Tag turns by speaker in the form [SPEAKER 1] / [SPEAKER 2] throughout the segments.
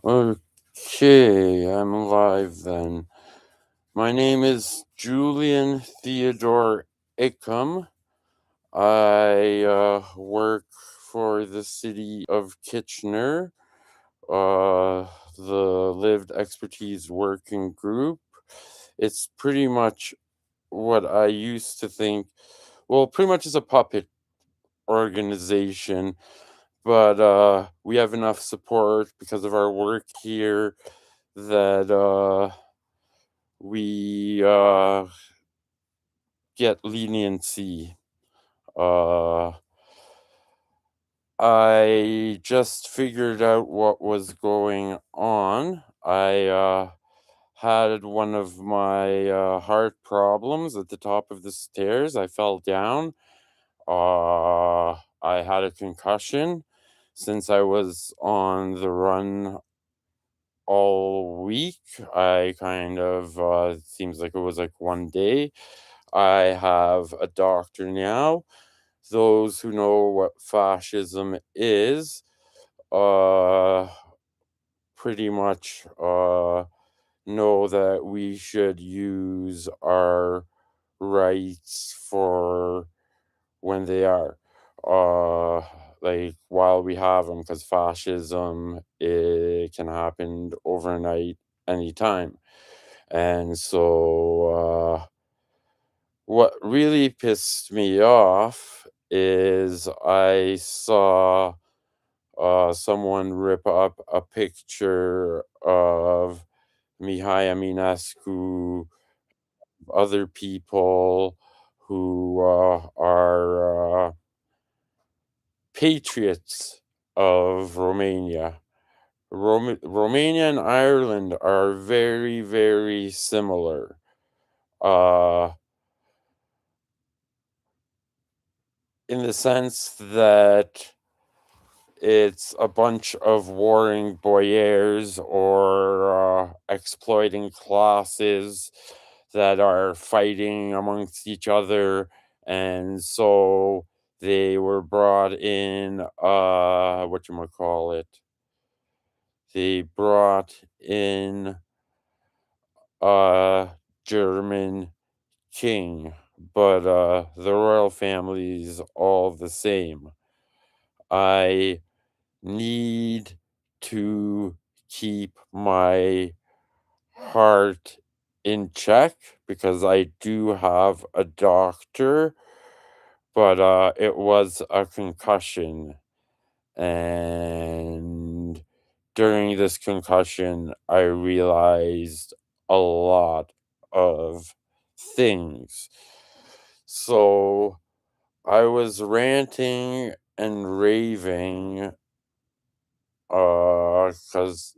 [SPEAKER 1] Okay, I'm live then. My name is Julian Theodore Ickham. I work for the city of Kitchener, the Lived Expertise Working Group. It's pretty much what I used to think, well, pretty much is a puppet organization, but we have enough support because of our work here that we get leniency. Uh, I just figured out what was going on. I had one of my heart problems at the top of the stairs. I fell down. I had a concussion since I was on the run all week. I kind of, seems like it was like one day. I have a doctor now. Those who know what fascism is, uh, pretty much know that we should use our rights for when they are, uh, like while we have them, because fascism, it can happen overnight anytime. And so what really pissed me off is I saw someone rip up a picture of Mihai Eminescu, other people who are patriots of Romania. Romania and Ireland are very, very similar. Uh, in the sense that it's a bunch of warring boyars or exploiting classes that are fighting amongst each other, and so they were brought in. What you call it? They brought in a German king, but the royal family's all the same. I need to keep my heart in check because I do have a doctor, but it was a concussion. And during this concussion, I realized a lot of things. So I was ranting and raving because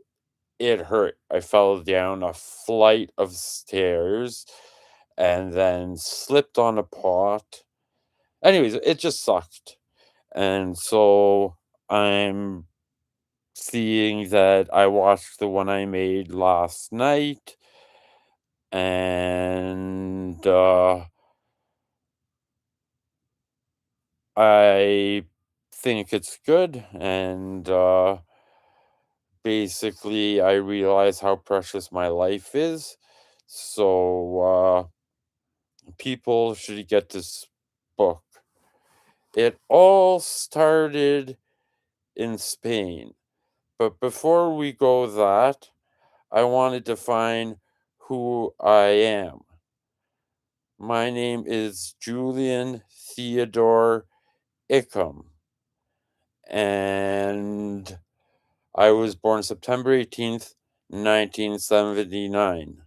[SPEAKER 1] it hurt. I fell down a flight of stairs and then slipped on a pot. Anyways, it just sucked. And so I'm seeing that I watched the one I made last night, and I think it's good. And basically, I realize how precious my life is. So people should get this book. It all started in Spain. But before we go that, I want to define who I am. My name is Julian Theodore Ickham, and I was born September 18th, 1979.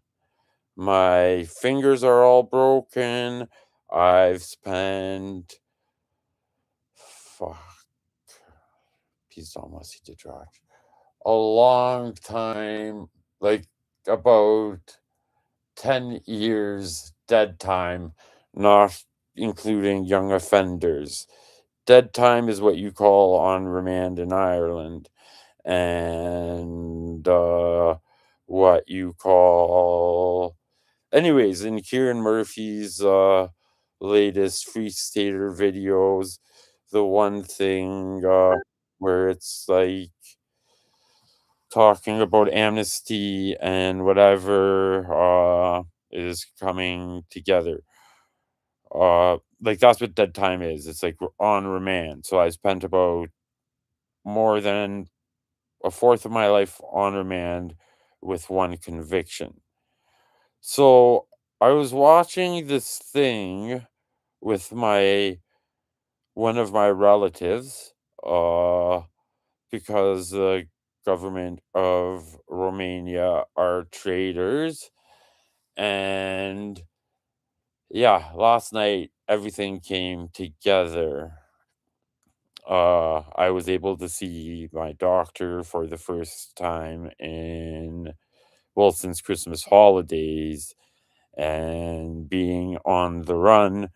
[SPEAKER 1] My fingers are all broken. I've spent, fuck, please don't must see the George, a long time, like about 10 years dead time, not including young offenders. Dead time is what you call on remand in Ireland, and what you call, anyways, in Kieran Murphy's latest Free Stater videos, the one thing where it's like talking about amnesty and whatever is coming together. Like that's what dead time is. It's like we're on remand. So I spent about more than a fourth of my life on remand with one conviction. So I was watching this thing with my one of my relatives, uh, because the government of Romania are traitors. And yeah, last night everything came together. I was able to see my doctor for the first time in, well, since Christmas holidays, and being on the run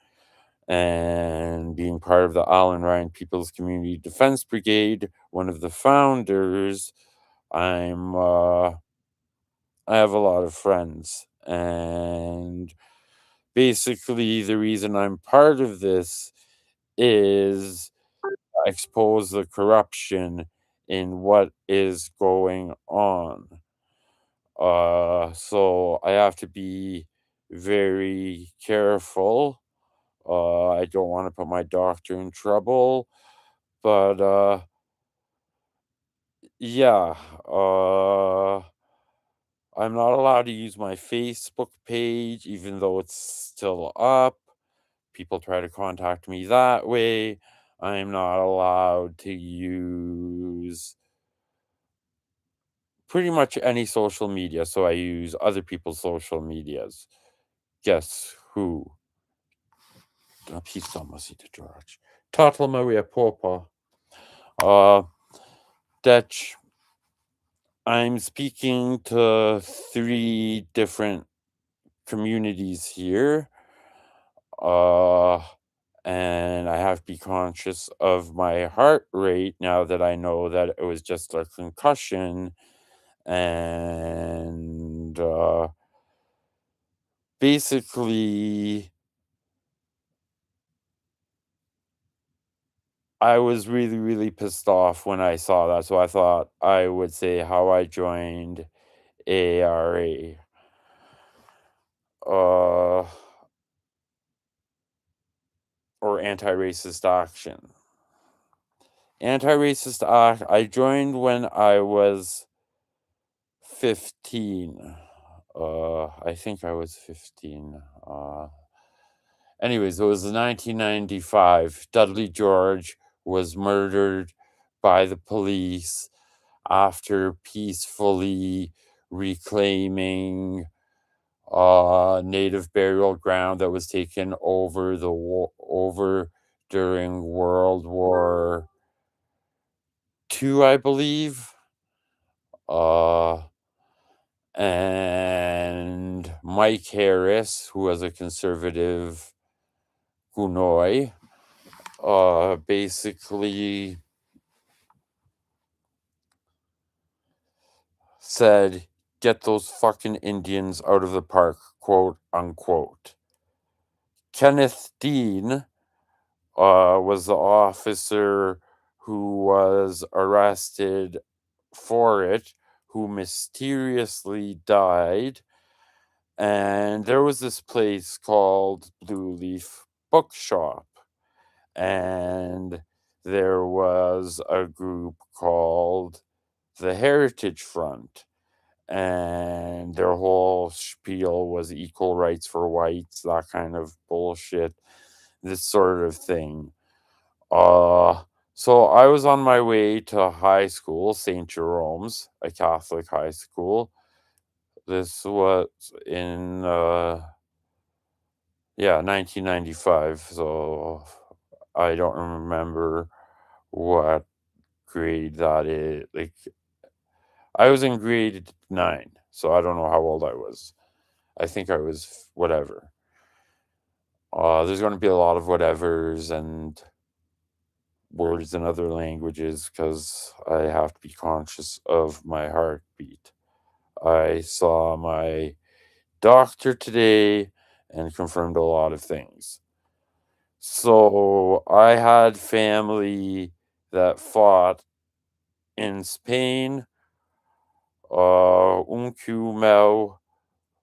[SPEAKER 1] and being part of the Alan Ryan People's Community Defense Brigade, one of the founders. I'm I have a lot of friends, and basically the reason I'm part of this is expose the corruption in what is going on. So I have to be very careful. I don't want to put my doctor in trouble, but yeah, I'm not allowed to use my Facebook page, even though it's still up. People try to contact me that way. I'm not allowed to use pretty much any social media, so I use other people's social medias. Guess who? Napisałam ci to George. Total Maria Popa. Uh, Dutch. I'm speaking to 3 different communities here. Uh, and I have to be conscious of my heart rate now that I know that it was just a concussion. And basically, I was really, really pissed off when I saw that. So I thought I would say how I joined ARA. Uh, or Anti-Racist Action. Anti-Racist Act, I joined when I was 15. I think I was 15. Anyways, it was 1995. Dudley George was murdered by the police after peacefully reclaiming native burial ground that was taken over over during World War II, I believe. Uh, and Mike Harris, who was a conservative Gunoi, basically said, "Get those fucking Indians out of the park," quote unquote. Kenneth Dean was the officer who was arrested for it, who mysteriously died. And there was this place called Blue Leaf Bookshop, and there was a group called the Heritage Front, and their whole spiel was equal rights for whites, that kind of bullshit, this sort of thing. Uh, so I was on my way to high school, St. Jerome's, a Catholic high school. This was in, yeah, 1995. So I don't remember what grade that is. Like, I was in grade 9, so I don't know how old I was. I think I was whatever. There's going to be a lot of whatevers and words in other languages because I have to be conscious of my heartbeat. I saw my doctor today and confirmed a lot of things. So I had family that fought in Spain, Unku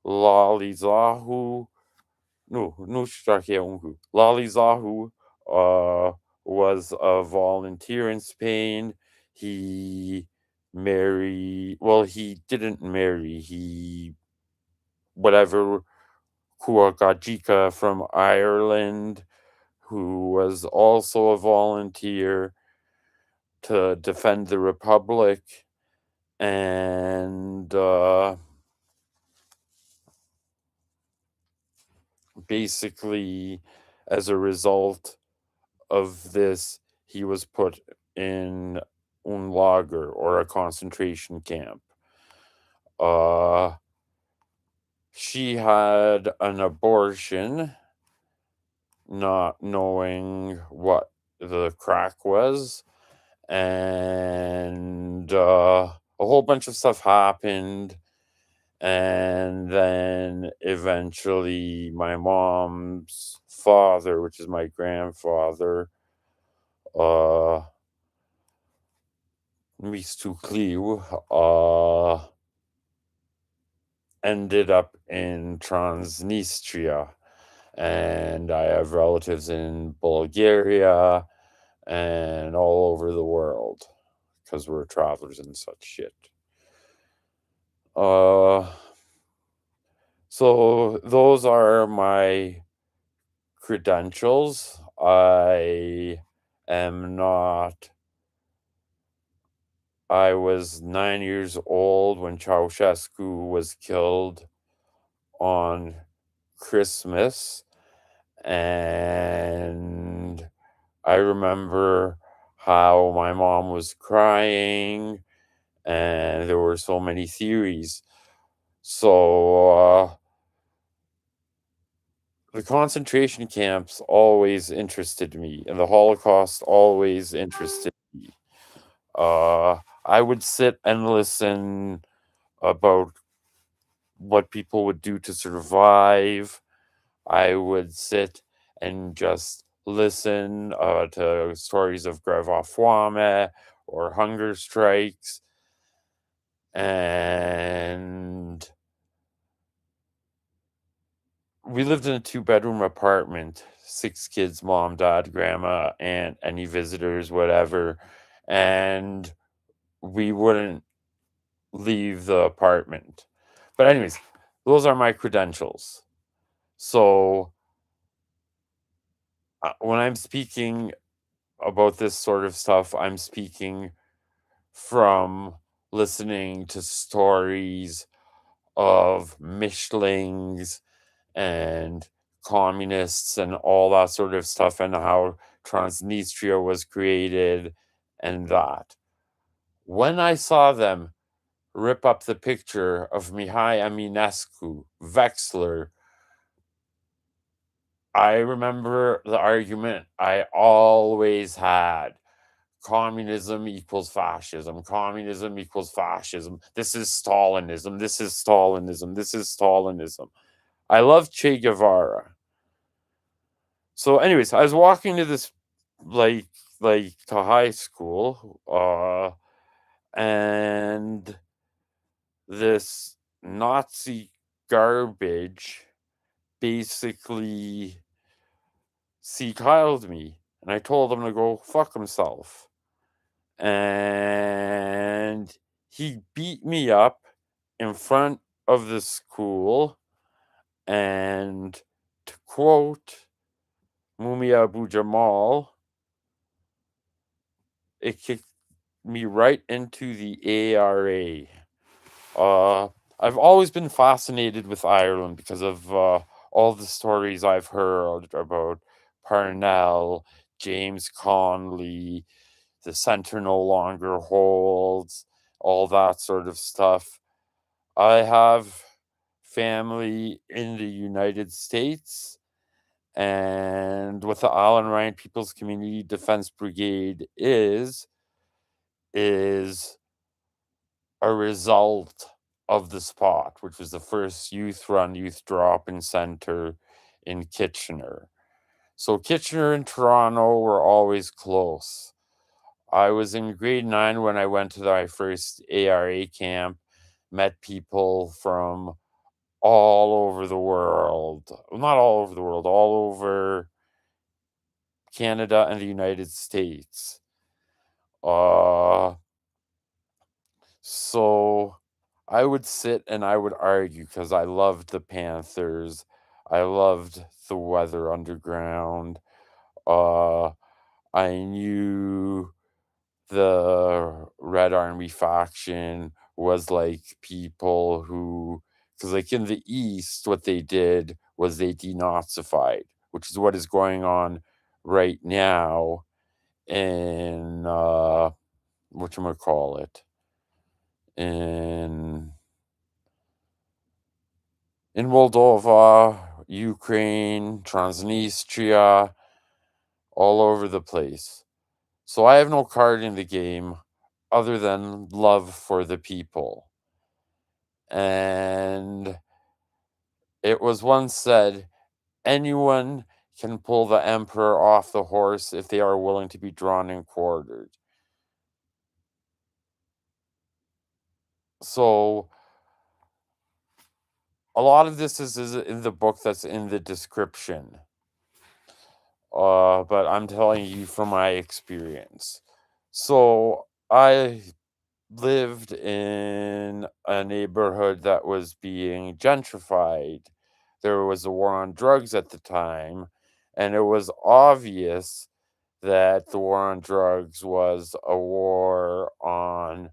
[SPEAKER 1] Lalizahu, no, Unku. Lalizahu was a volunteer in Spain. He he didn't marry, whatever, Kuakajika from Ireland, who was also a volunteer to defend the Republic. And basically, as a result of this, he was put in un lager, or a concentration camp. Uh, she had an abortion, not knowing what the crack was, and a whole bunch of stuff happened. And then eventually my mom's father, which is my grandfather, uh, Mistukliu, ended up in Transnistria. And I have relatives in Bulgaria and all over the world because we're travelers and such shit. So those are my credentials. I was 9 years old when Ceausescu was killed on Christmas, and I remember how my mom was crying, and there were so many theories. So, the concentration camps always interested me, and the Holocaust always interested me. I would sit and listen about what people would do to survive. I would sit and just listen to stories of greve à fome or hunger strikes. And we lived in a 2-bedroom apartment, 6 kids, mom, dad, grandma, aunt, any visitors, whatever. And we wouldn't leave the apartment. But anyways, those are my credentials. So when I'm speaking about this sort of stuff, I'm speaking from listening to stories of Mishlings and communists and all that sort of stuff, and how Transnistria was created and that. When I saw them rip up the picture of Mihai Eminescu, Wexler, I remember the argument I always had. Communism equals fascism. Communism equals fascism. This is Stalinism. This is Stalinism. This is Stalinism. I love Che Guevara. So, anyways, I was walking to this, like to high school, and this Nazi garbage basically Kyled me, and I told him to go fuck himself. And he beat me up in front of the school, and to quote Mumia Abu Jamal, it kicked me right into the ARA. I've always been fascinated with Ireland because of all the stories I've heard about Parnell, James Conley, the center no longer holds, all that sort of stuff. I have family in the United States, and what the Allen Ryan People's Community Defense Brigade is a result of the spot, which was the first youth-run, youth drop-in center in Kitchener. So Kitchener and Toronto were always close. I was in grade 9 when I went to my first ARA camp, met people from all over the world. Well, not all over the world, all over Canada and the United States. Uh, so I would sit and I would argue because I loved the Panthers. I loved the Weather Underground. Uh, I knew the Red Army faction was like people who, because like in the East, what they did was they denazified, which is what is going on right now in whatchamacallit, in in Moldova, Ukraine, Transnistria, all over the place. So I have no card in the game other than love for the people. And it was once said, anyone can pull the emperor off the horse if they are willing to be drawn and quartered. So a lot of this is in the book that's in the description. But I'm telling you from my experience. So I lived in a neighborhood that was being gentrified. There was a war on drugs at the time, and it was obvious that the war on drugs was a war on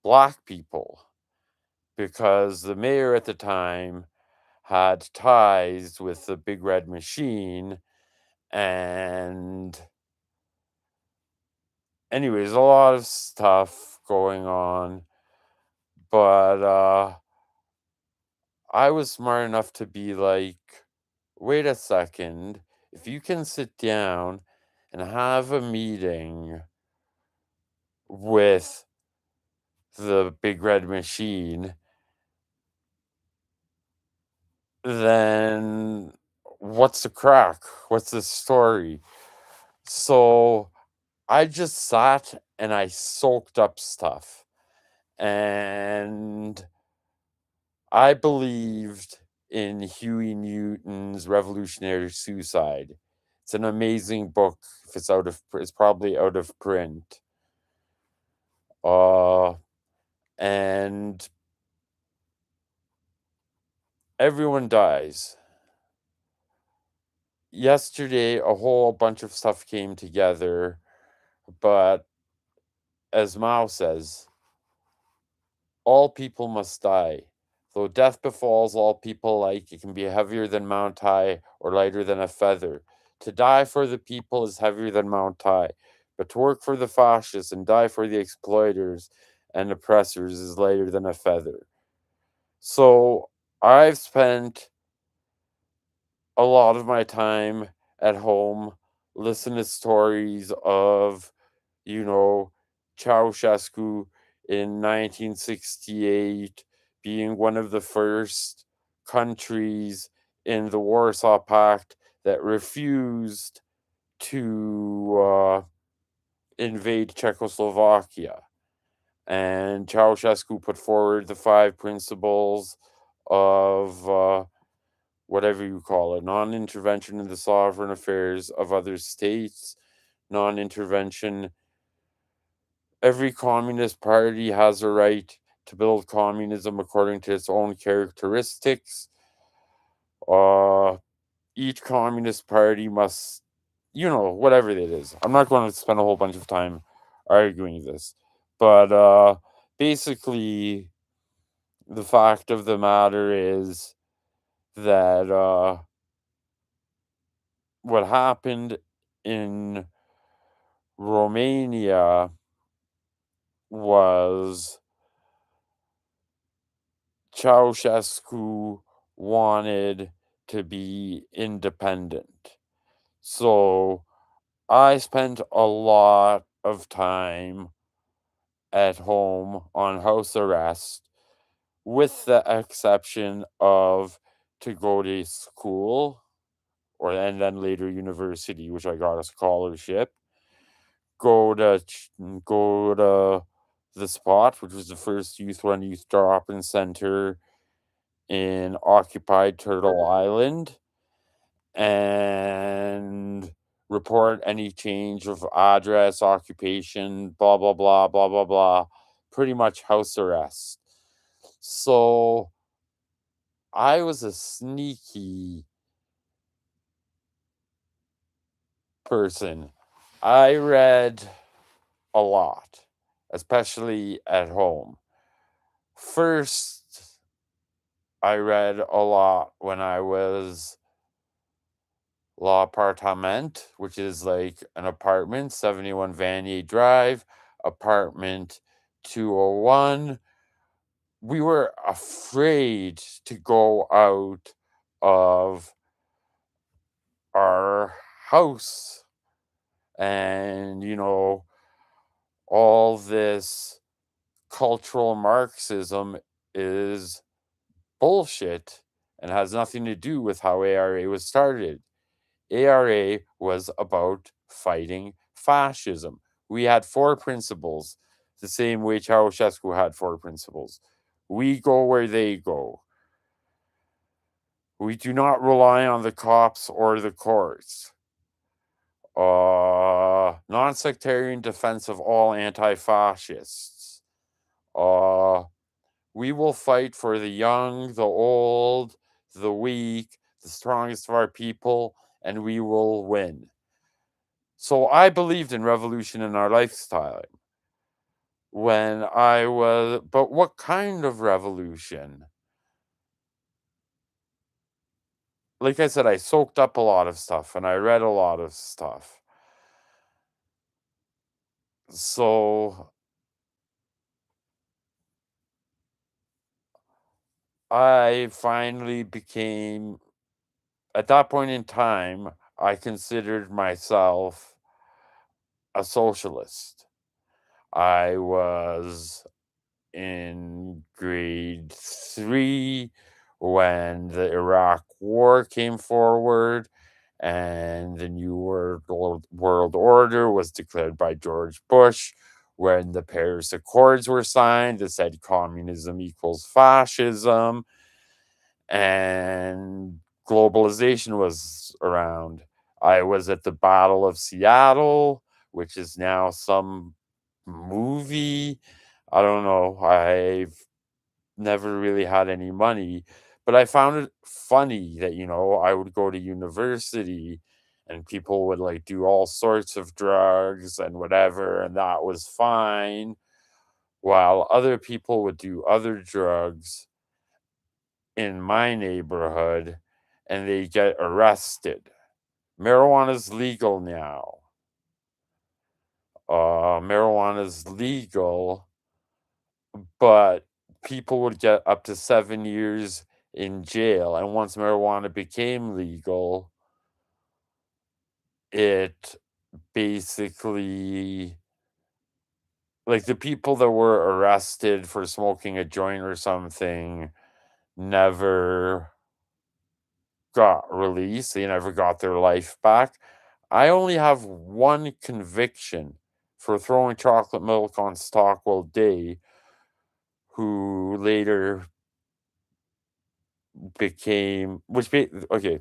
[SPEAKER 1] black people because the mayor at the time had ties with the big red machine. And anyways, a lot of stuff going on, but I was smart enough to be like, wait a second, if you can sit down and have a meeting with the big red machine, then what's the crack? What's the story? So I just sat and I soaked up stuff. And I believed in Huey Newton's Revolutionary Suicide. It's an amazing book. If it's probably out of print. And everyone dies. Yesterday, a whole bunch of stuff came together, but as Mao says, all people must die. Though death befalls all people alike, it can be heavier than Mount High or lighter than a feather. To die for the people is heavier than Mount High, but to work for the fascists and die for the exploiters and oppressors is lighter than a feather. So I've spent a lot of my time at home listening to stories of, you know, Ceausescu in 1968 being one of the first countries in the Warsaw Pact that refused to invade Czechoslovakia. And Ceausescu put forward the 5 principles of whatever you call it, non-intervention in the sovereign affairs of other states, non-intervention. Every communist party has a right to build communism according to its own characteristics. Each communist party must, whatever it is. I'm not going to spend a whole bunch of time arguing this, but basically, the fact of the matter is that what happened in Romania was Ceausescu wanted to be independent. So I spent a lot of time at home on house arrest, with the exception of to go to school and then later university, which I got a scholarship, go to the spot, which was the first youth-run youth drop-in center in occupied Turtle Island, and report any change of address, occupation, blah, blah, blah, blah, blah, blah. Pretty much house arrest. So I was a sneaky person. I read a lot, especially at home. First, I read a lot when I was law appartement, which is like an apartment, 71 Vanier Drive, apartment 201. We were afraid to go out of our house. And, all this cultural Marxism is bullshit and has nothing to do with how ARA was started. ARA was about fighting fascism. We had four principles, the same way Ceausescu had four principles. We go where they go. We do not rely on the cops or the courts. Non-sectarian defense of all anti-fascists. We will fight for the young, the old, the weak, the strongest of our people, and we will win. So I believed in revolution in our lifestyle but what kind of revolution? Like I said, I soaked up a lot of stuff and I read a lot of stuff. So I finally became, at that point in time, I considered myself a socialist. I was in grade 3 when the Iraq War came forward and the New World Order was declared by George Bush. When the Paris Accords were signed, that said communism equals fascism, and globalization was around. I was at the Battle of Seattle, which is now some movie. I don't know. I've never really had any money, but I found it funny that, I would go to university and people would like do all sorts of drugs and whatever, and that was fine, while other people would do other drugs in my neighborhood and they get arrested. Marijuana's legal now. Marijuana's legal, but people would get up to 7 years in jail. And once marijuana became legal, it basically, like, the people that were arrested for smoking a joint or something never got released. They never got their life back. I only have one conviction for throwing chocolate milk on Stockwell Day, who later became, okay.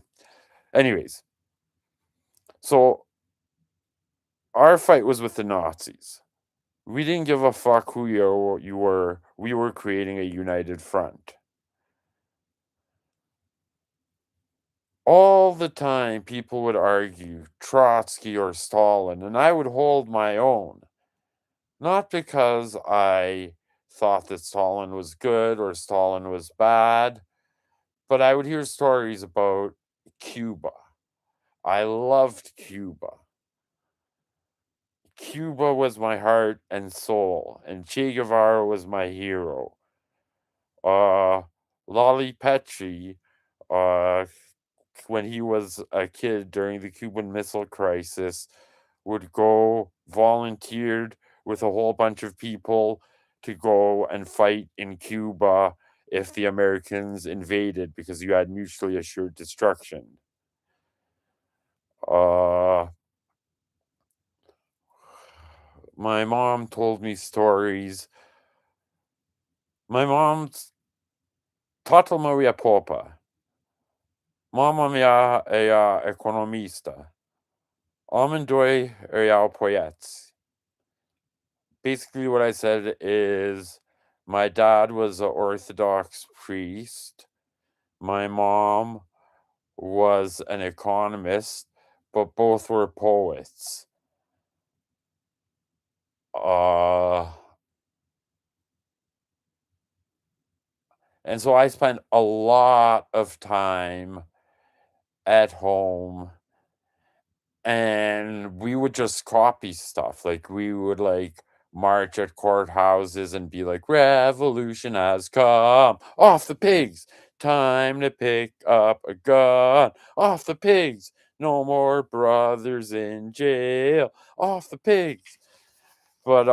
[SPEAKER 1] Anyways, so our fight was with the Nazis. We didn't give a fuck who you were. We were creating a united front. All the time, people would argue Trotsky or Stalin, and I would hold my own. Not because I thought that Stalin was good or Stalin was bad, but I would hear stories about Cuba. I loved Cuba. Cuba was my heart and soul, and Che Guevara was my hero. Lolly Petri, uh, when he was a kid during the Cuban Missile Crisis, would go volunteered with a whole bunch of people to go and fight in Cuba if the Americans invaded because you had mutually assured destruction. Uh, my mom told me stories My mom's tatăl meu e popa. Mama mea e economistă. Amândoi erau poeți. Basically, what I said is my dad was an Orthodox priest. My mom was an economist, but both were poets. Uh, and so I spent a lot of time at home, and we would just copy stuff. Like, we would, like, march at courthouses and be like, "Revolution has come. Off the pigs. Time to pick up a gun. Off the pigs. No more brothers in jail. Off the pigs." But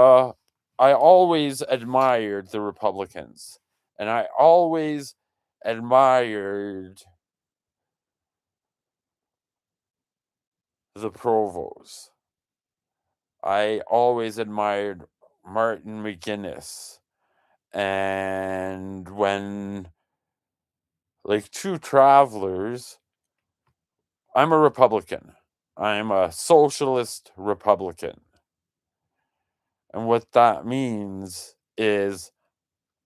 [SPEAKER 1] I always admired the Republicans, and I always admired the Provos. I always admired Martin McGuinness. And when, like true travelers, I'm a Republican. I'm a socialist Republican. And what that means is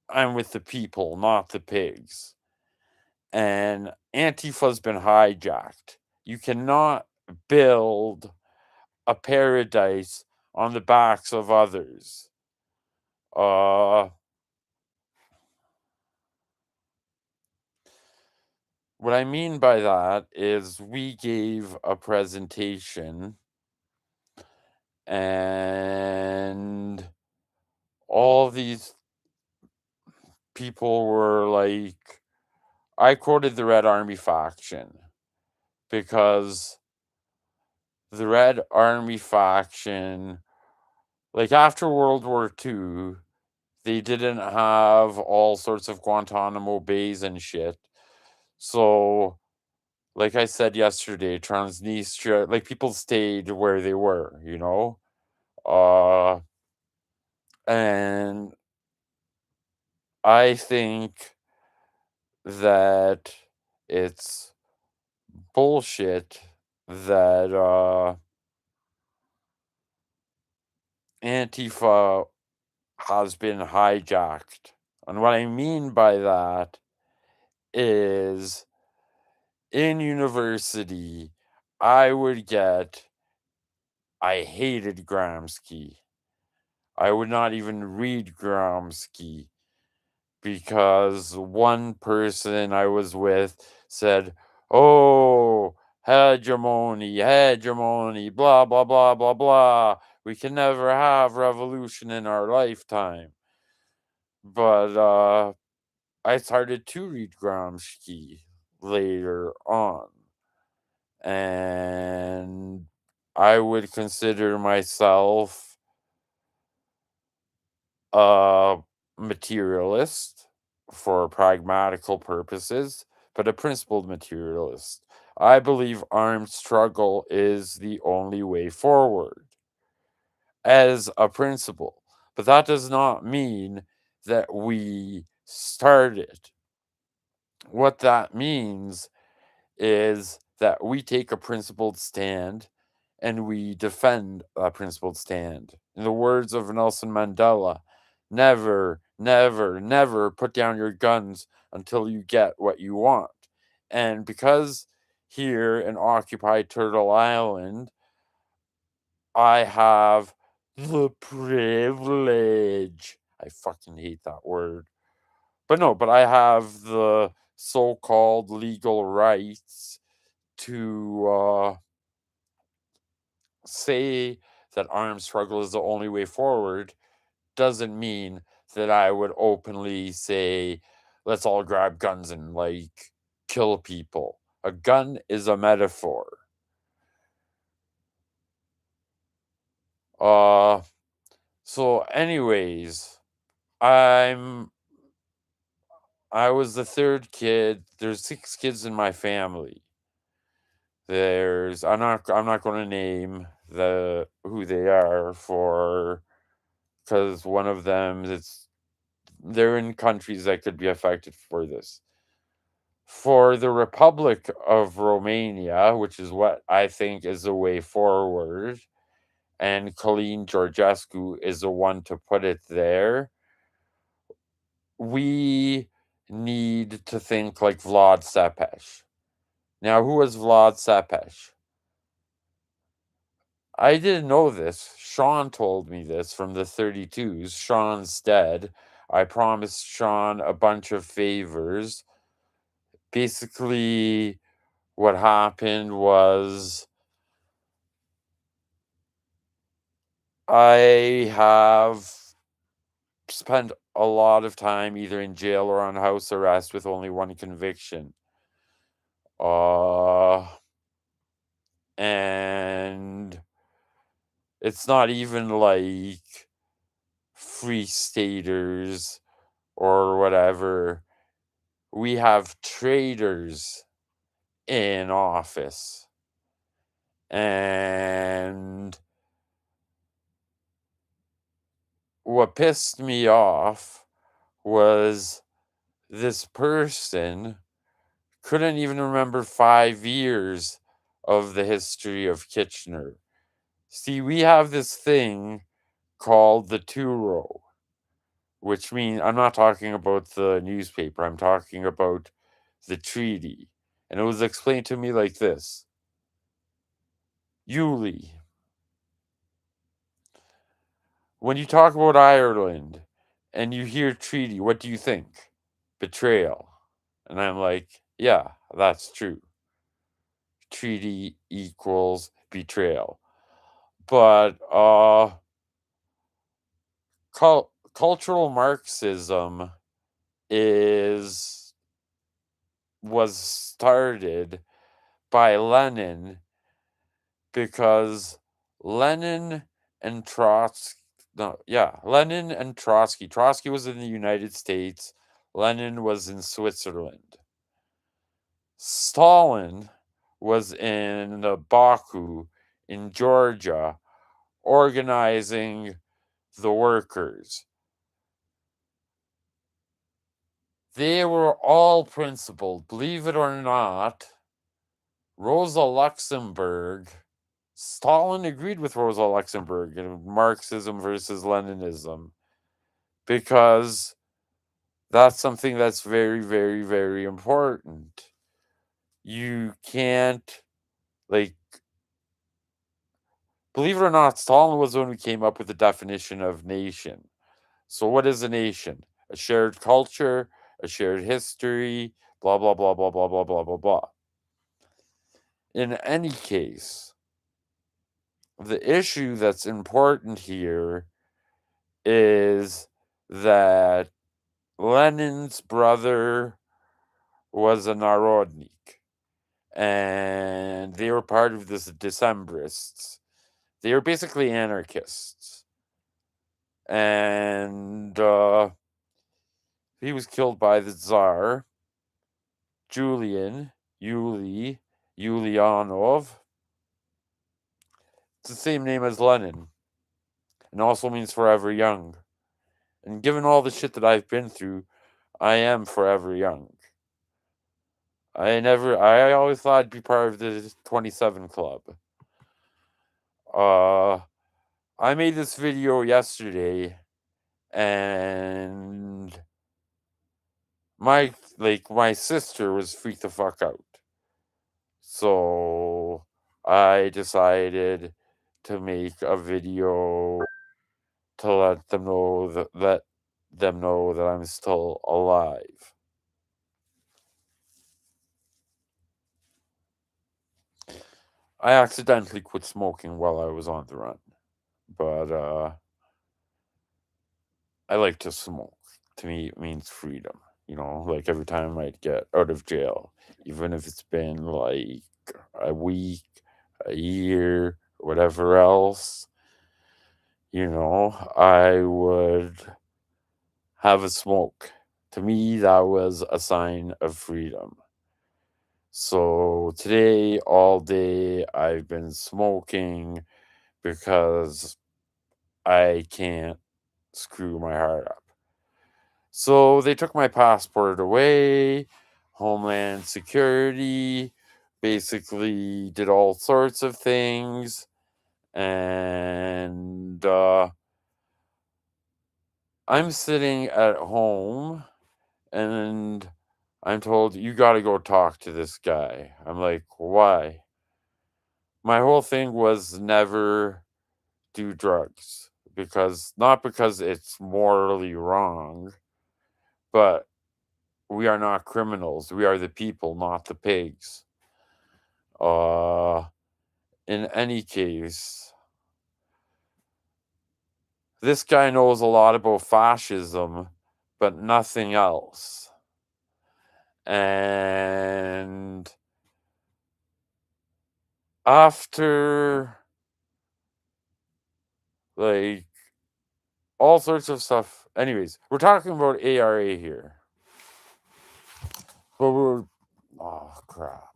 [SPEAKER 1] I'm with the people, not the pigs. And Antifa's been hijacked. You cannot build a paradise on the backs of others. What I mean by that is we gave a presentation and all these people were like, I quoted the Red Army faction because the Red Army faction, like after World War II, they didn't have all sorts of Guantanamo bays and shit. So, like I said yesterday, Transnistria, like people stayed where they were, you know? Uh, and I think that it's bullshit that Antifa has been hijacked. And what I mean by that is in university, I would get, I hated Gramsci. I would not even read Gramsci because one person I was with said, "Oh, hegemony, hegemony, blah, blah, blah, blah, blah. We can never have revolution in our lifetime." But I started to read Gramsci later on, and I would consider myself a materialist for pragmatical purposes, but a principled materialist. I believe armed struggle is the only way forward as a principle, but that does not mean that we start it. What that means is that we take a principled stand and we defend a principled stand. In the words of Nelson Mandela, never, never, never put down your guns until you get what you want. And because here in occupied Turtle Island, I have the privilege. I fucking hate that word. But no, but I have the so called legal rights to say that armed struggle is the only way forward doesn't mean that I would openly say, let's all grab guns and like kill people. A gun is a metaphor. Uh, so anyways, I'm I was the third kid. There's 6 kids in my family. There's I'm not going to name the who they are for because one of them it's they're in countries that could be affected for this. For the Republic of Romania, which is what I think is the way forward, and Călin Georgescu is the one to put it there, we need to think like Vlad Cepes. Now, who was Vlad Cepes? I didn't know this. Shawn told me this from the 32s. Shawn's dead. I promised Shawn a bunch of favors. Basically, what happened was I have spent a lot of time either in jail or on house arrest with only one conviction. And it's not even like free staters or whatever. We have traitors in office. And what pissed me off was this person couldn't even remember 5 years of the history of Kitchener. See, we have this thing called the two-row, which means I'm not talking about the newspaper, I'm talking about the treaty. And it was explained to me like this. Yulie, when you talk about Ireland and you hear treaty, what do you think? Betrayal. And I'm like, yeah, that's true. Treaty equals betrayal. But cultural Marxism was started by Lenin because Lenin and Trotsky Trotsky was in the United States, Lenin was in Switzerland. Stalin was in Baku in Georgia organizing the workers. They were all principled, believe it or not. Rosa Luxemburg, Stalin agreed with Rosa Luxemburg in Marxism versus Leninism because that's something that's very, very, very important. You can't, believe it or not, Stalin was the one who came up with the definition of nation. So, what is a nation? A shared culture, a shared history, blah, blah, blah, blah, blah, blah, blah, blah, blah. In any case, the issue that's important here is that Lenin's brother was a Narodnik, and they were part of this Decembrists. They were basically anarchists. And he was killed by the Tsar, Yulianov. It's the same name as Lenin, and also means forever young. And given all the shit that I've been through, I am forever young. I always thought I'd be part of the 27 club. I made this video yesterday, and my sister was freaked the fuck out. So I decided to make a video to let them know that I'm still alive. I accidentally quit smoking while I was on the run, but I like to smoke. To me, it means freedom. Like every time I'd get out of jail, even if it's been like a week, a year, whatever else, I would have a smoke. To me, that was a sign of freedom. So today, all day, I've been smoking because I can't screw my heart up. So they took my passport away, Homeland Security basically did all sorts of things, and I'm sitting at home and I'm told, you got to go talk to this guy. I'm like, why? My whole thing was never do drugs not because it's morally wrong, but we are not criminals. We are the people, not the pigs. In any case, this guy knows a lot about fascism, but nothing else. And after, like, all sorts of stuff. Anyways, we're talking about ARA here. But oh, crap.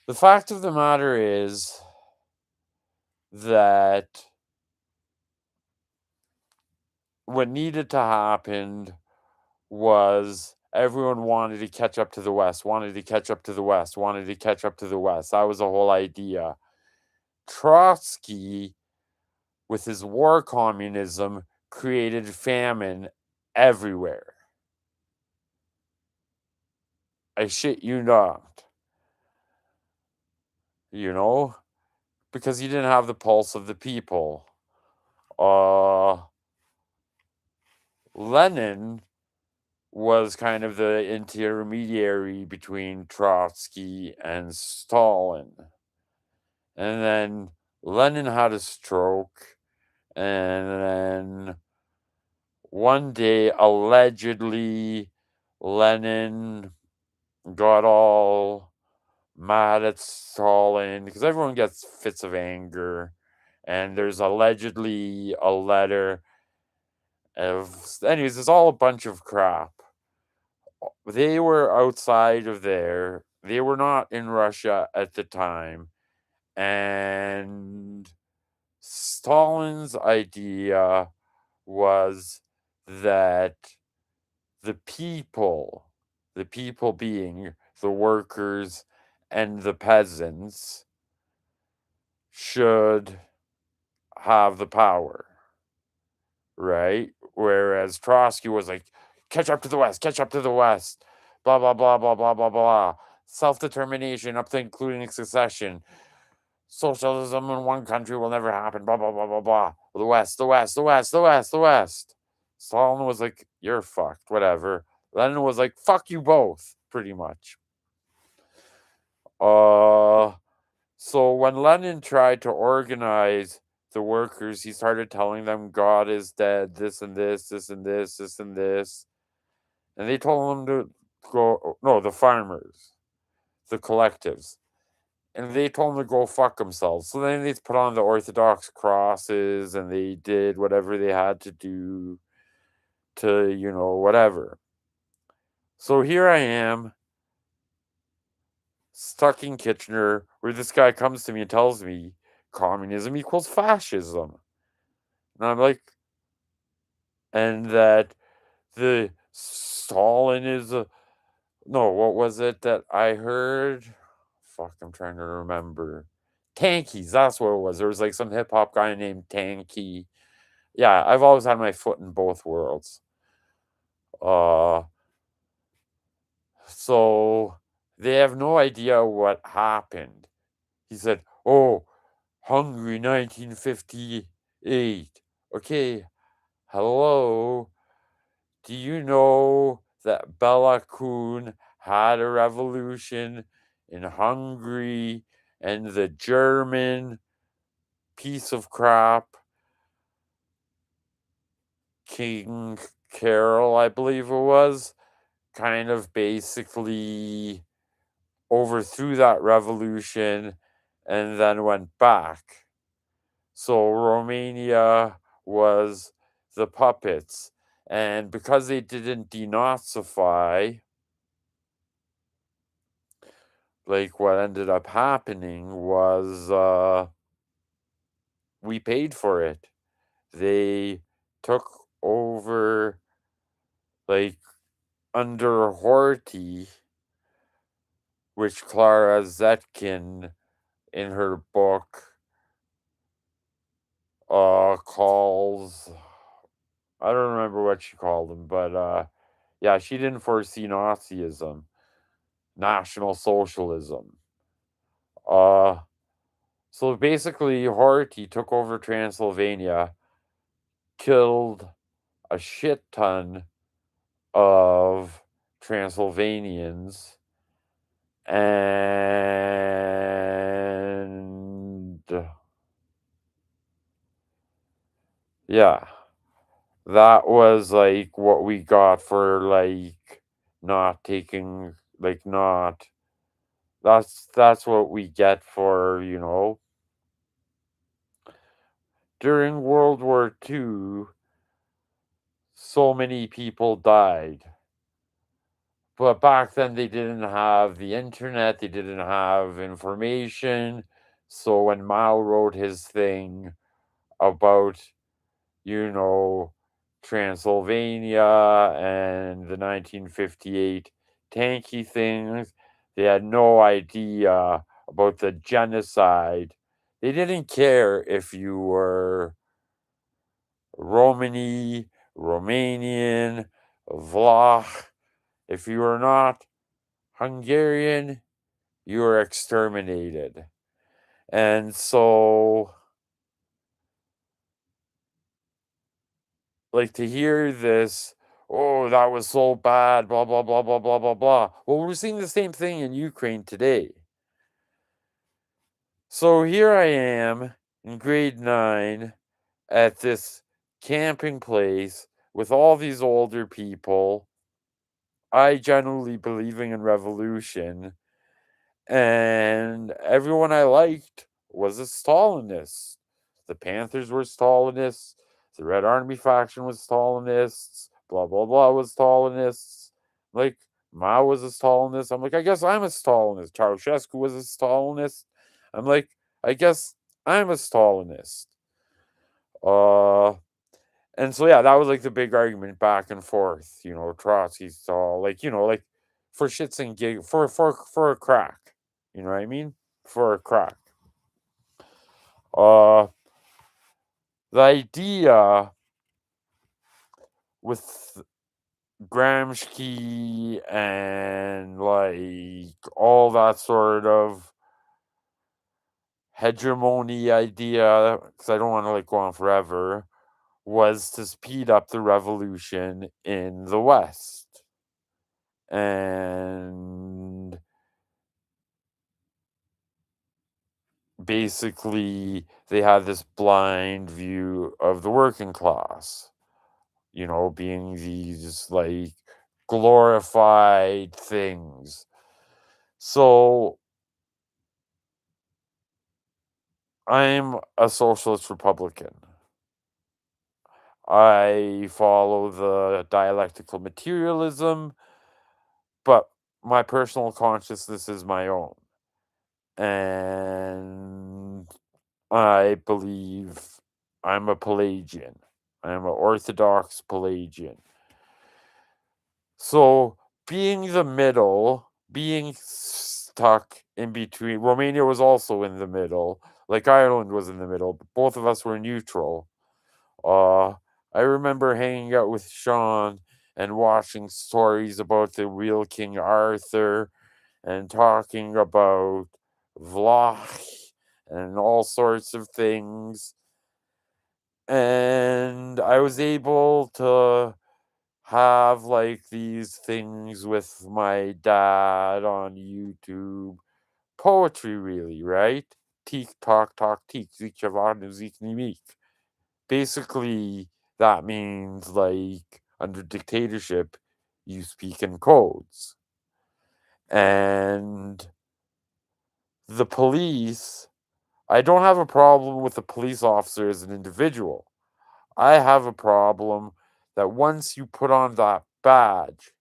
[SPEAKER 1] The fact of the matter is that what needed to happen was everyone wanted to catch up to the West, wanted to catch up to the West, wanted to catch up to the West. That was the whole idea. Trotsky, with his war communism, created famine everywhere. I shit you not. You know? Because he didn't have the pulse of the people. Lenin was kind of the intermediary between Trotsky and Stalin. And then Lenin had a stroke, and then one day, allegedly, Lenin got all mad at Stalin because everyone gets fits of anger, and there's allegedly a letter anyways, it's all a bunch of crap. They were outside of there. They were not in Russia at the time. And Stalin's idea was that the people being the workers and the peasants, should have the power, right? Whereas Trotsky was like, catch up to the West, blah, blah, blah, blah, blah, blah, blah. Self-determination up to including secession. Socialism in one country will never happen, blah, blah, blah, blah, blah. The West, the West, the West, the West, the West. Stalin was like, you're fucked, whatever. Lenin was like, fuck you both, pretty much. So when Lenin tried to organize the workers, he started telling them God is dead, this and this, this and this, this and this. And they told him to go, no, the farmers, the collectives. And they told him to go fuck themselves. So then they put on the Orthodox crosses and they did whatever they had to do to, whatever. So here I am, stuck in Kitchener, where this guy comes to me and tells me communism equals fascism. And I'm like, and that the Stalin is no, what was it that I heard? Fuck, I'm trying to remember. Tankies, that's what it was. There was like some hip hop guy named Tanky. Yeah, I've always had my foot in both worlds. So they have no idea what happened. He said, oh, Hungary 1958. Okay, hello. Do you know that Bela Kun had a revolution in Hungary and the German piece of crap King Carol, I believe it was, kind of basically overthrew that revolution and then went back. So Romania was the puppets. And because they didn't denazify, like what ended up happening was we paid for it. They took over like under Horty, which Clara Zetkin in her book calls, I don't remember what she called them, but yeah, she didn't foresee Nazism, National Socialism. Uh so basically Horthy took over Transylvania, killed a shit ton of Transylvanians, and yeah, that was like what we got for like not taking, like not, that's what we get for, during World War II, so many people died. But back then they didn't have the internet, they didn't have information. So when Mao wrote his thing about, you know, Transylvania and the 1958 tanky things, they had no idea about the genocide. They didn't care if you were Romani, Romanian, Vlach. If you were not Hungarian, you were exterminated. And so, like, to hear this, oh, that was so bad, blah, blah, blah, blah, blah, blah, blah. Well, we're seeing the same thing in Ukraine today. So here I am in grade 9 at this camping place with all these older people. I generally believing in revolution, and everyone I liked was a Stalinist. The Panthers were Stalinists. The Red Army faction was Stalinists. Blah blah blah was Stalinists. Like Mao was a Stalinist. I'm like, I guess I'm a Stalinist. Ceausescu was a Stalinist. I'm like, I guess I'm a Stalinist. Uh, and so yeah, that was like the big argument back and forth. Trotsky Stal, like for shits and gigs, for a crack. You know what I mean? For a crack. Uh, the idea with Gramsci and like all that sort of hegemony idea, because I don't want to like go on forever, was to speed up the revolution in the West. And basically, they had this blind view of the working class, being these like glorified things. So I'm a socialist Republican. I follow the dialectical materialism, but my personal consciousness is my own. And I believe I'm a Pelagian. I'm an Orthodox Pelagian. So being the middle, being stuck in between, Romania was also in the middle, like Ireland was in the middle, but both of us were neutral. I remember hanging out with Shawn and watching stories about the real King Arthur and talking about Vlach and all sorts of things. And I was able to have like these things with my dad on YouTube. Poetry, really, right? Teak, talk, teak, meek. Basically, that means like under dictatorship, you speak in codes. And the police, I don't have a problem with the police officer as an individual. I have a problem that once you put on that badge,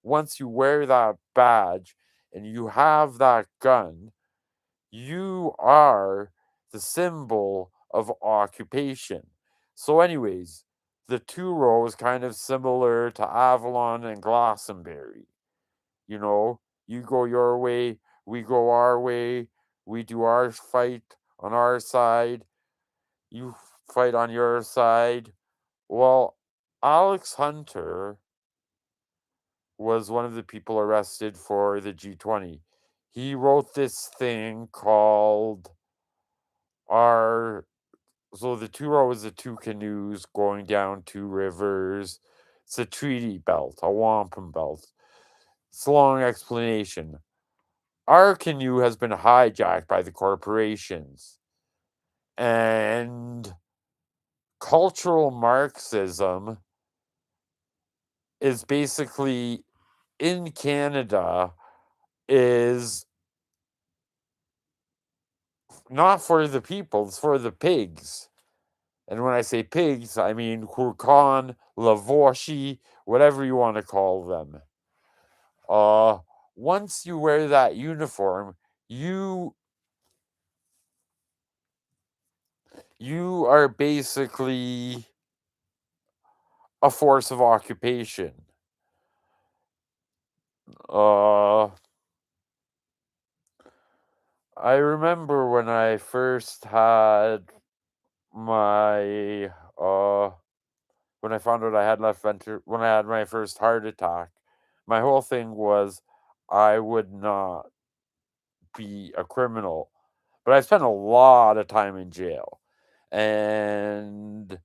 [SPEAKER 1] once you wear that badge and you have that gun, you are the symbol of occupation. So, anyways, the two-row is kind of similar to Avalon and Glastonbury. You know, you go your way, we go our way, we do our fight on our side, you fight on your side. Well, Alex Hunter was one of the people arrested for the G20. He wrote this thing called our so the two-row is the two canoes going down two rivers. It's a treaty belt, a wampum belt. It's a long explanation. Our canoe has been hijacked by the corporations. And cultural Marxism is basically in Canada is not for the people, it's for the pigs. And when I say pigs, I mean Hurkan, Lavoshi, whatever you want to call them. Once you wear that uniform, you are basically a force of occupation. I remember when I first had my when I found out I had when I had my first heart attack, my whole thing was I would not be a criminal. But I spent a lot of time in jail. And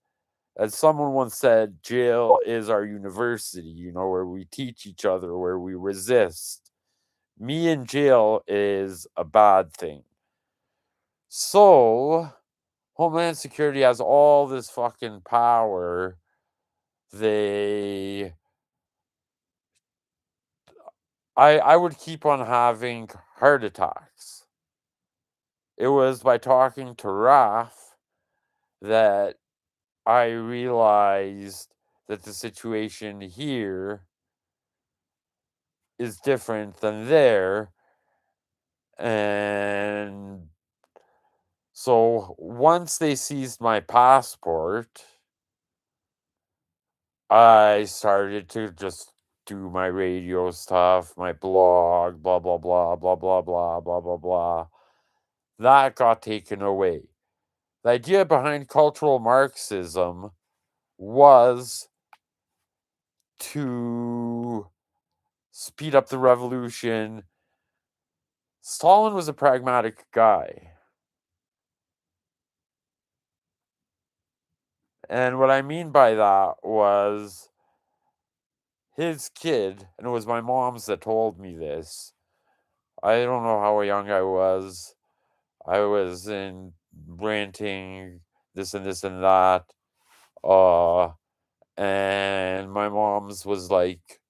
[SPEAKER 1] as someone once said, jail is our university, you know, where we teach each other, where we resist. Me in jail is a bad thing. So, Homeland Security has all this fucking power. I would keep on having heart attacks. It was by talking to Raff that I realized that the situation here is different than there. And so once they seized my passport, I started to just do my radio stuff, my blog, blah, blah, blah, blah, blah, blah, blah, blah, blah. That got taken away. The idea behind cultural Marxism was to speed up the revolution. Stalin was a pragmatic guy. And what I mean by that was his kid, and it was my mom's that told me this. I don't know how young I was. I was in ranting this and this and that. And my mom's was like,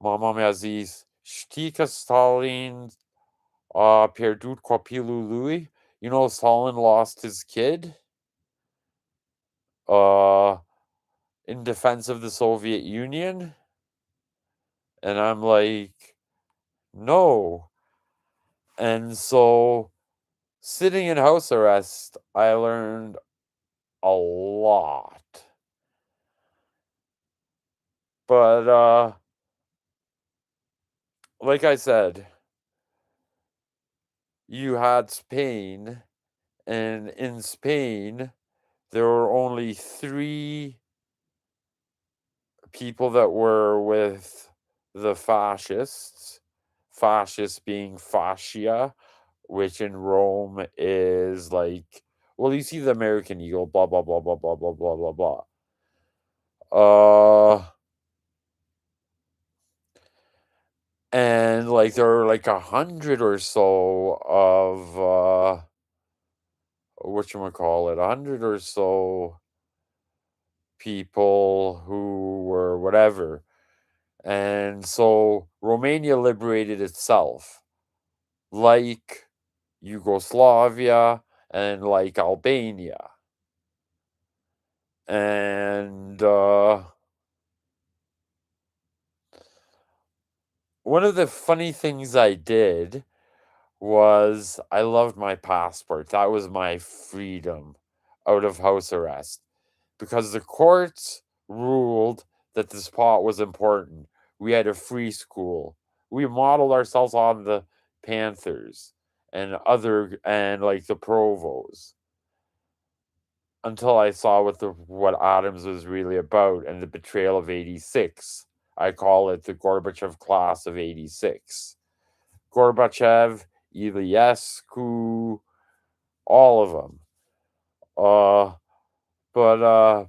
[SPEAKER 1] Mama Aziz, Shtika Stalin pierdut copilul lui. You know, Stalin lost his kid in defense of the Soviet Union. And I'm like, no. And so, sitting in house arrest, I learned a lot. But, like I said, you had Spain, and in Spain, there were only 3 people that were with the fascists, fascists being fascia, which in Rome is like, well, you see the American eagle, blah, blah, blah, blah, blah, blah, blah, blah, blah. And like there were like 100 or so of whatchamacallit, 100 or so people who were whatever. And so Romania liberated itself, like Yugoslavia and like Albania. And one of the funny things I did was I loved my passport. That was my freedom out of house arrest. because the courts ruled that this pot was important. We had a free school. We modeled ourselves on the Panthers and like the Provos until I saw what Adams was really about and the betrayal of 86. I call it the Gorbachev class of 86. Gorbachev, Iliescu, all of them. But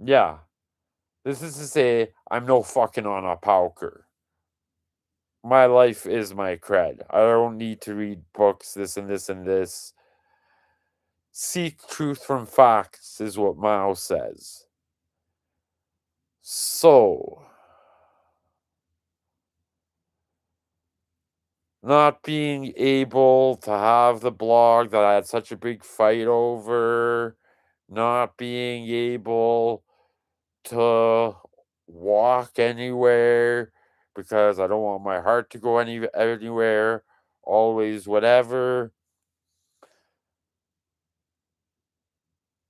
[SPEAKER 1] yeah. This is to say, I'm no fucking on a pauker. My life is my cred. I don't need to read books, this and this and this. Seek truth from facts is what Mao says. So, not being able to have the blog that I had such a big fight over, not being able to walk anywhere because I don't want my heart to go anywhere, always whatever.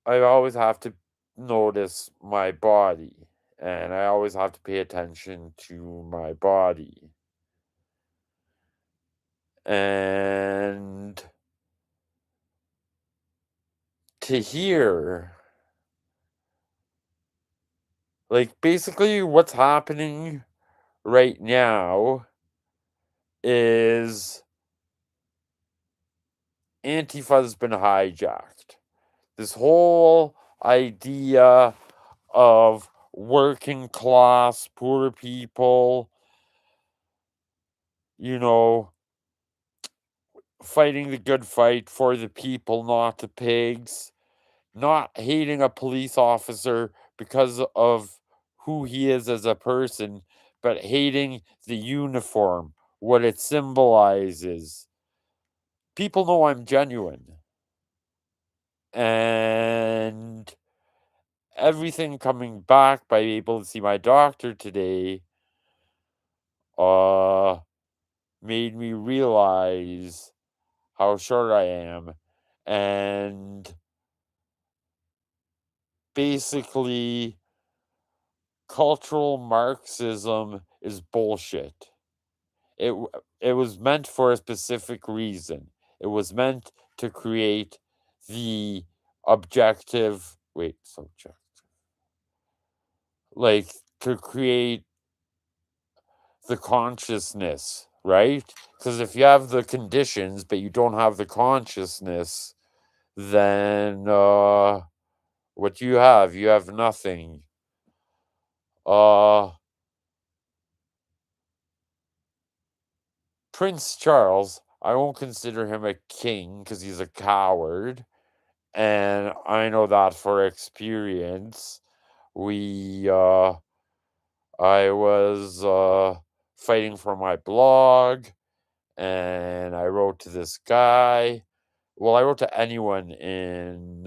[SPEAKER 1] I always have to notice my body, and I always have to pay attention to my body. And to hear, like, basically what's happening right now is Antifa's been hijacked. This whole idea of working class, poor people, you know, fighting the good fight for the people, not the pigs, not hating a police officer because of who he is as a person, but hating the uniform, what it symbolizes. People know I'm genuine. And everything coming back by able to see my doctor today uh made me realize how short I am, and basically cultural Marxism is bullshit. It was meant for a specific reason. It was meant to create the objective subject, like to create the consciousness, right? Because if you have the conditions but you don't have the consciousness, then what do you have? You have nothing. Uh Prince Charles, I won't consider him a king because he's a coward, and I know that for experience. We I was fighting for my blog, and I wrote to this guy. Well, I wrote to anyone in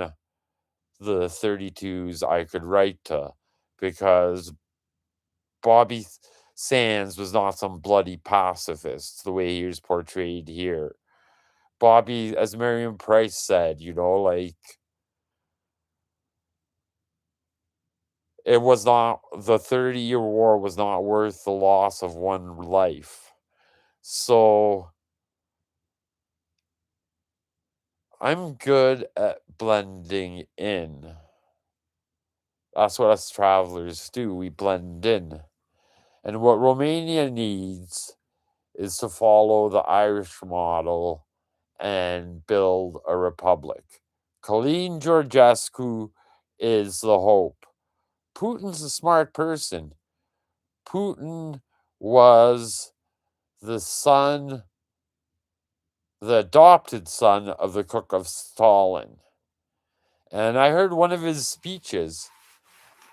[SPEAKER 1] the 32s I could write to, because Bobby Sands was not some bloody pacifist the way he was portrayed here. Bobby, as Marian Price said, like, it was not, the 30-year war was not worth the loss of one life. So I'm good at blending in. That's what us travelers do. We blend in. And what Romania needs is to follow the Irish model and build a republic. Călin Georgescu is the hope. Putin's a smart person. Putin was the adopted son of the cook of Stalin. And I heard one of his speeches,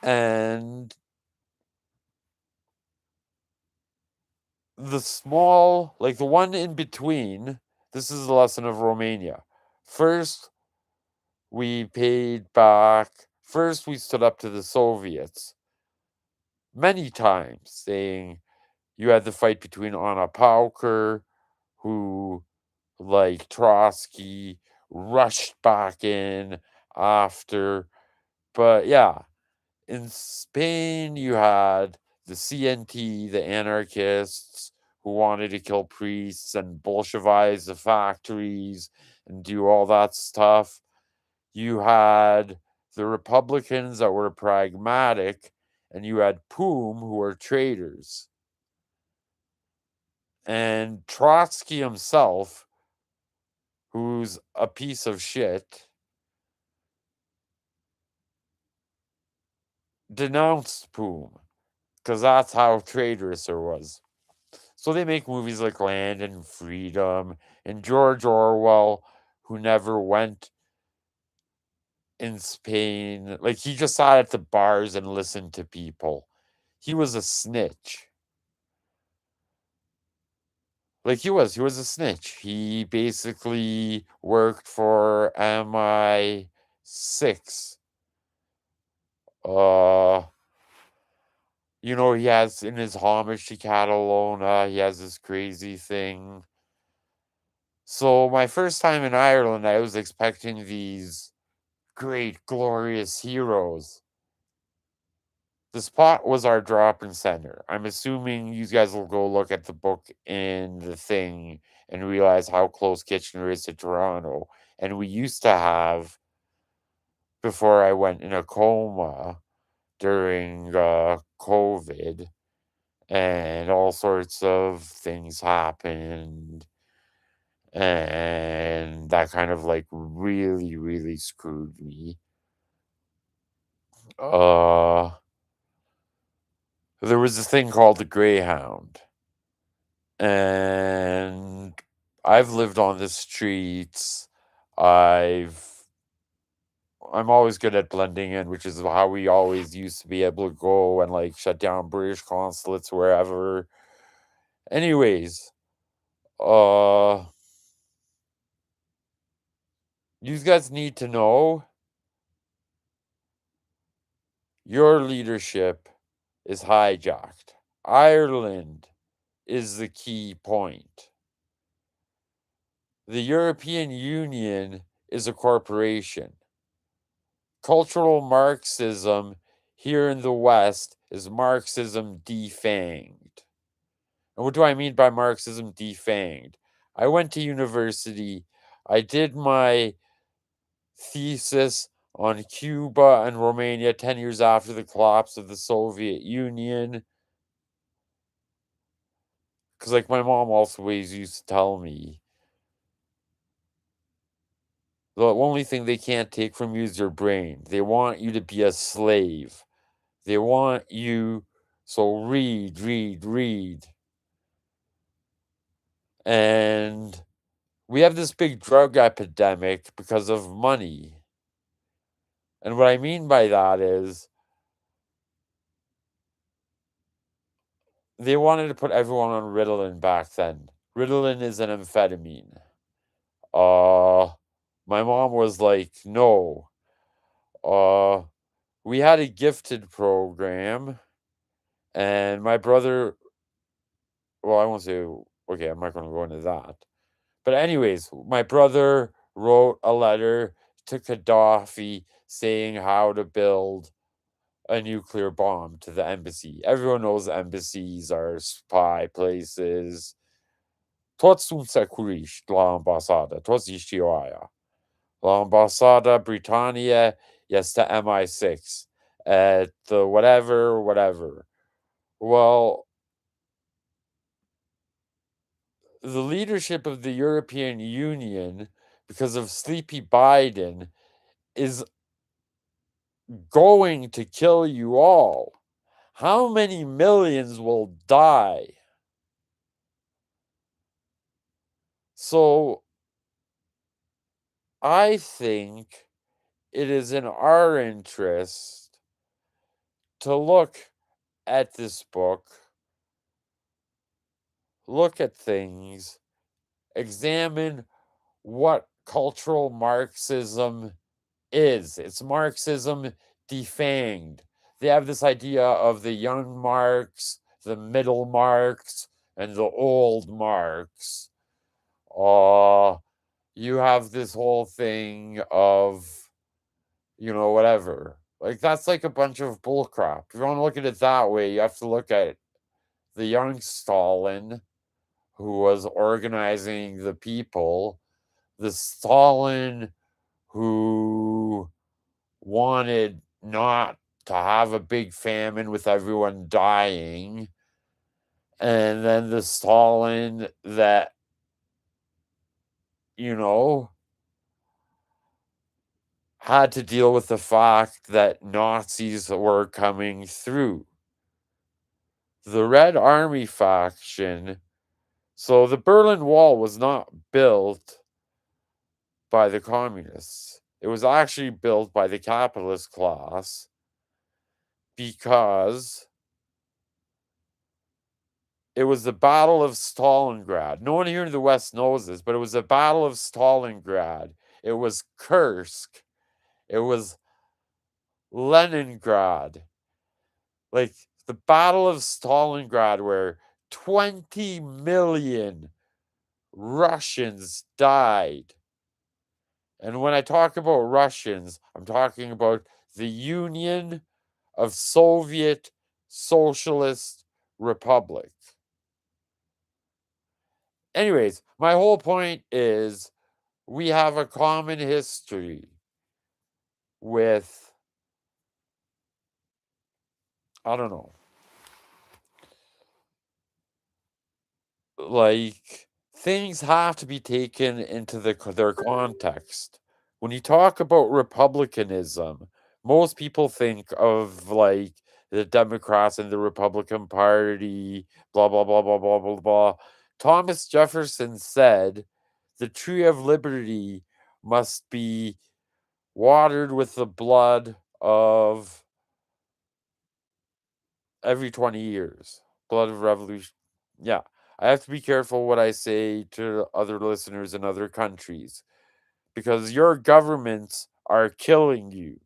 [SPEAKER 1] and the one in between, this is the lesson of Romania. First, we paid back. First, we stood up to the Soviets many times, saying you had the fight between Anna Pauker, who, like Trotsky, rushed back in after. But yeah, in Spain, you had the CNT, the anarchists, who wanted to kill priests and Bolshevize the factories and do all that stuff. You had the Republicans that were pragmatic, and you had POUM, who were traitors. And Trotsky himself, who's a piece of shit, denounced POUM, because that's how traitorous it was. So they make movies like Land and Freedom, and George Orwell, who never went in Spain. Like, he just sat at the bars and listened to people. He was a snitch. Like, he was a snitch. He basically worked for MI6. He has in his homage to Catalona, he has this crazy thing. So my first time in Ireland, I was expecting these great, glorious heroes. The spot was our drop-in center. I'm assuming you guys will go look at the book in the thing and realize how close Kitchener is to Toronto. And we used to have, before I went in a coma during COVID, and all sorts of things happened, and that kind of like really, really screwed me. There was this thing called the Greyhound, and I've lived on the streets. I'm always good at blending in, which is how we always used to be able to go and like shut down British consulates wherever. Anyways, you guys need to know your leadership is hijacked. Ireland is the key point. The European Union is a corporation. Cultural Marxism here in the West is Marxism defanged. And what do I mean by Marxism defanged? I went to university. I did my thesis on Cuba and Romania 10 years after the collapse of the Soviet Union. Because, like, my mom also always used to tell me, the only thing they can't take from you is your brain. They want you to be a slave. They want you, so read, read, read. And we have this big drug epidemic because of money. And what I mean by that is they wanted to put everyone on Ritalin back then. Ritalin is an amphetamine. My mom was like, no. We had a gifted program, and my brother, well, I won't say, okay, I'm not going to go into that. But anyways, my brother wrote a letter to Gaddafi saying how to build a nuclear bomb to the embassy. Everyone knows embassies are spy places. Toți sunt securiști la ambasadă, toți știu aia. La ambasada Britannia este MI6 at the whatever, whatever. Well, the leadership of the European Union, because of Sleepy Biden, is going to kill you all. How many millions will die? So I think it is in our interest to look at this book, look at things, examine what cultural Marxism is. It's Marxism defanged. They have this idea of the young Marx, the middle Marx, and the old Marx. You have this whole thing of, whatever. Like, that's like a bunch of bullcrap. If you want to look at it that way, you have to look at the young Stalin who was organizing the people, the Stalin who wanted not to have a big famine with everyone dying, and then the Stalin that, you know, had to deal with the fact that Nazis were coming through. The Red Army faction. So the Berlin Wall was not built by the communists. It was actually built by the capitalist class because it was the Battle of Stalingrad. No one here in the West knows this, but it was the Battle of Stalingrad. It was Kursk. It was Leningrad. Like the Battle of Stalingrad, where 20 million Russians died. And when I talk about Russians, I'm talking about the Union of Soviet Socialist Republic. Anyways, my whole point is we have a common history with, I don't know, like things have to be taken into their context. When you talk about republicanism, most people think of like the Democrats and the Republican Party, blah, blah, blah, blah, blah, blah, blah. Thomas Jefferson said the tree of liberty must be watered with the blood of every 20 years. Blood of revolution. Yeah. I have to be careful what I say to other listeners in other countries because your governments are killing you.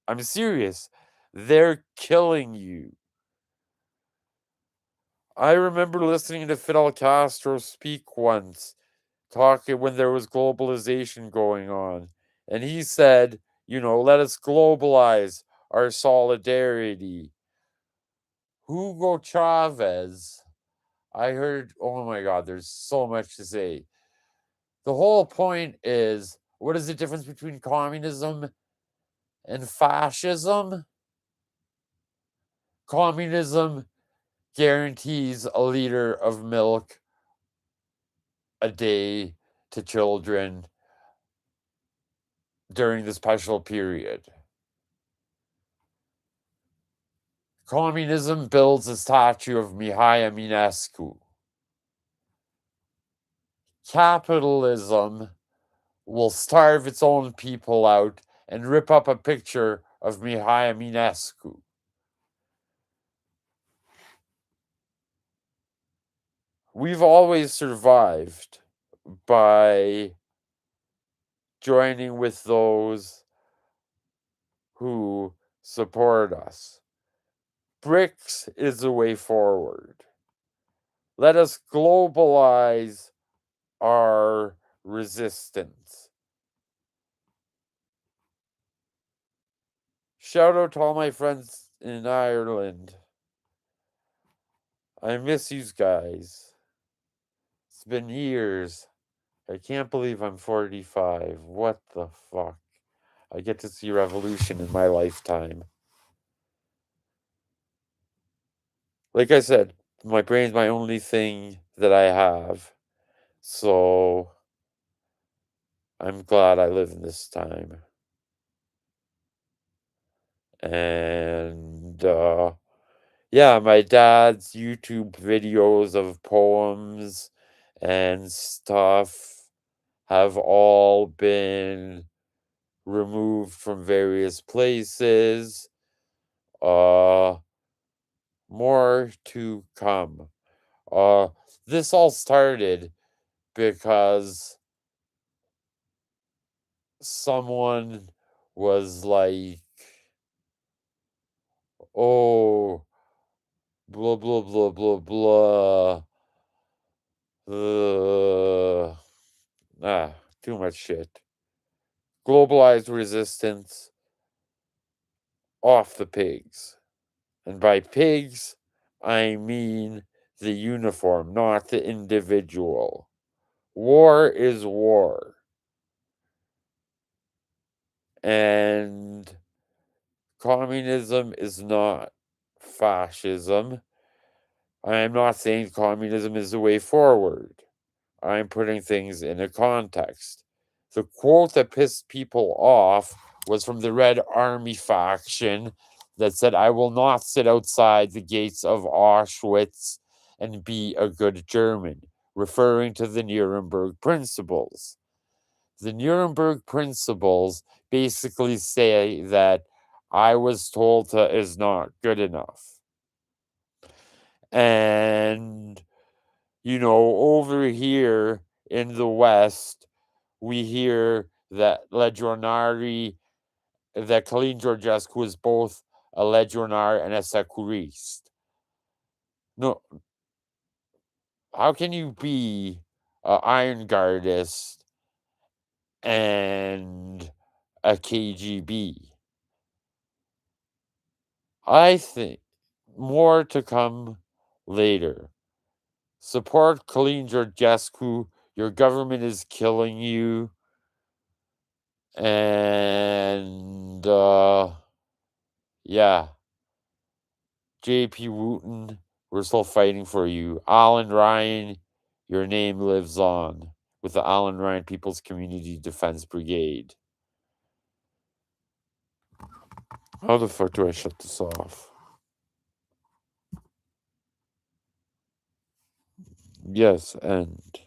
[SPEAKER 1] I'm serious. They're killing you. I remember listening to Fidel Castro speak once, talking when there was globalization going on. And he said, you know, let us globalize our solidarity. Hugo Chavez, I heard, oh my God, there's so much to say. The whole point is what is the difference between communism and fascism? Communism guarantees a liter of milk a day to children during the special period. Communism builds a statue of Mihai Eminescu. Capitalism will starve its own people out and rip up a picture of Mihai Eminescu. We've always survived by joining with those who support us. BRICS is the way forward. Let us globalize our resistance. Shout out to all my friends in Ireland. I miss you guys. It's been years. I can't believe I'm 45. What the fuck? I get to see revolution in my lifetime. Like I said, my brain's my only thing that I have. So I'm glad I live in this time. And yeah, my dad's YouTube videos of poems and stuff have all been removed from various places. More to come. This all started because someone was like, oh, blah, blah, blah, blah, blah. Too much shit. Globalized resistance. off the pigs. And by pigs, I mean the uniform, not the individual. War is war. And communism is not fascism. I am not saying communism is the way forward. I'm putting things in a context. The quote that pissed people off was from the Red Army faction that said, "I will not sit outside the gates of Auschwitz and be a good German," referring to the Nuremberg Principles. The Nuremberg Principles basically say that "I was told to" is not good enough. And, over here in the West, we hear that that Călin Georgescu is both a legionar and a securist. No, how can you be an Iron Guardist and a KGB? I think more to come later. Support Călin Georgescu. Your government is killing you. And, yeah. JP Wooton, we're still fighting for you. Alan Ryan, your name lives on with the Alan Ryan People's Community Defense Brigade. How the fuck do I shut this off? Yes, end.